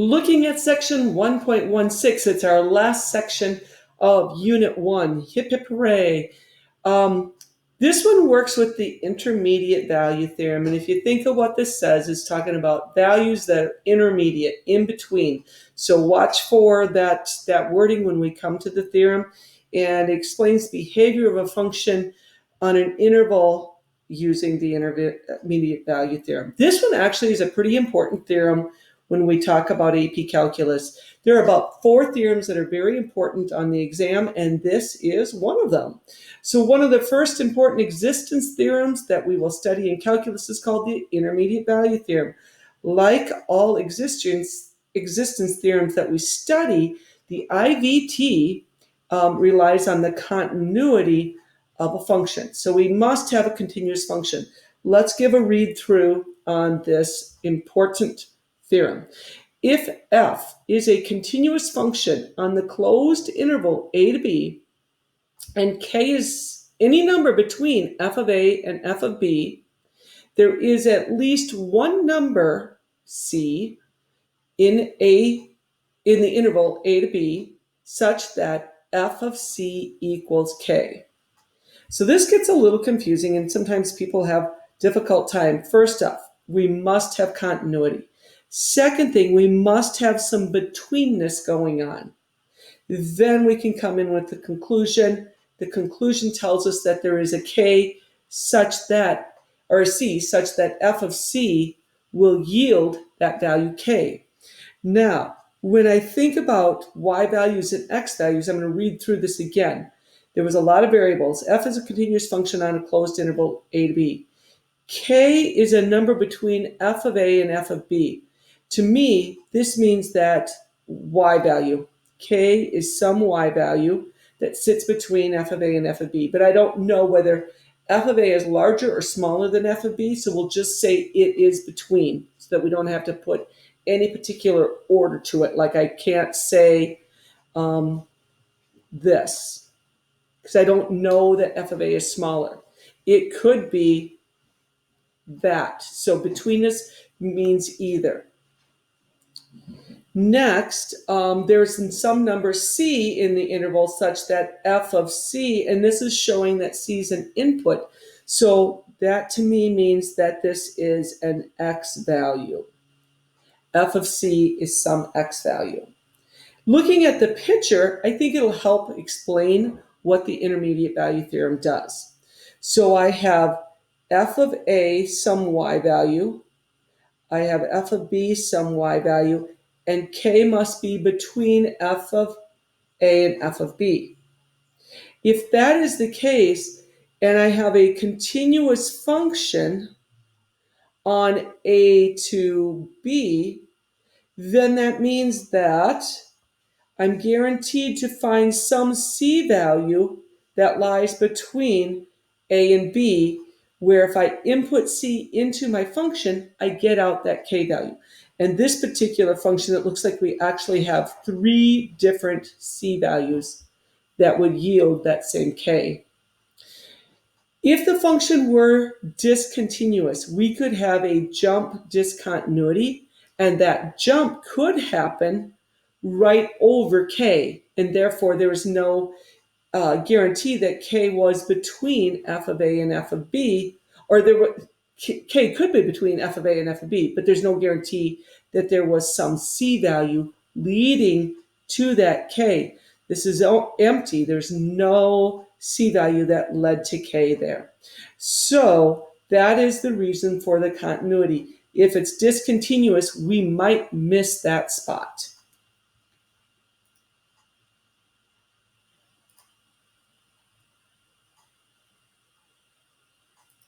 Looking at section 1.16, it's our last section of Unit 1. Hip hip hooray. This one works with the intermediate value theorem. And if you think of what this says, it's talking about values that are intermediate, in between. So watch for that wording when we come to the theorem. And it explains the behavior of a function on an interval using the intermediate value theorem. This one actually is a pretty important theorem when we talk about AP Calculus. There are about 4 theorems that are very important on the exam, and this is one of them. So one of the first important existence theorems that we will study in calculus is called the intermediate value theorem. Like all existence theorems that we study, the IVT relies on the continuity of a function. So we must have a continuous function. Let's give a read through on this important theorem. If f is a continuous function on the closed interval a to b, and k is any number between f of a and f of b, there is at least one number c in the interval a to b such that f of c equals k. So this gets a little confusing, and sometimes people have difficult time. First off, we must have continuity. Second thing, we must have some betweenness going on. Then we can come in with the conclusion. The conclusion tells us that there is a k such that, or a c such that f of c will yield that value k. Now, when I think about y values and x values, I'm going to read through this again. There was a lot of variables. F is a continuous function on a closed interval a to b. K is a number between f of a and f of b. To me, this means that y value, k is some y value that sits between f of a and f of b. But I don't know whether f of a is larger or smaller than f of b, so we'll just say it is between, so that we don't have to put any particular order to it. Like I can't say this, because I don't know that f of a is smaller. It could be that. So betweenness means either. Next, there's some number c in the interval such that f of c, and this is showing that c is an input. So that to me means that this is an x value. F of c is some x value. Looking at the picture, I think it'll help explain what the intermediate value theorem does. So I have f of a some y value. I have f of b some y value, and k must be between f of a and f of b. If that is the case, and I have a continuous function on a to b, then that means that I'm guaranteed to find some c value that lies between a and b, where if I input c into my function, I get out that k value. And this particular function, it looks like we actually have 3 different c values that would yield that same k. If the function were discontinuous, we could have a jump discontinuity, and that jump could happen right over k, and therefore there is no guarantee that k was between f of a and f of b, or k could be between f of a and f of b, but there's no guarantee that there was some c value leading to that k. This is empty. There's no c value that led to k there. So that is the reason for the continuity. If it's discontinuous, we might miss that spot.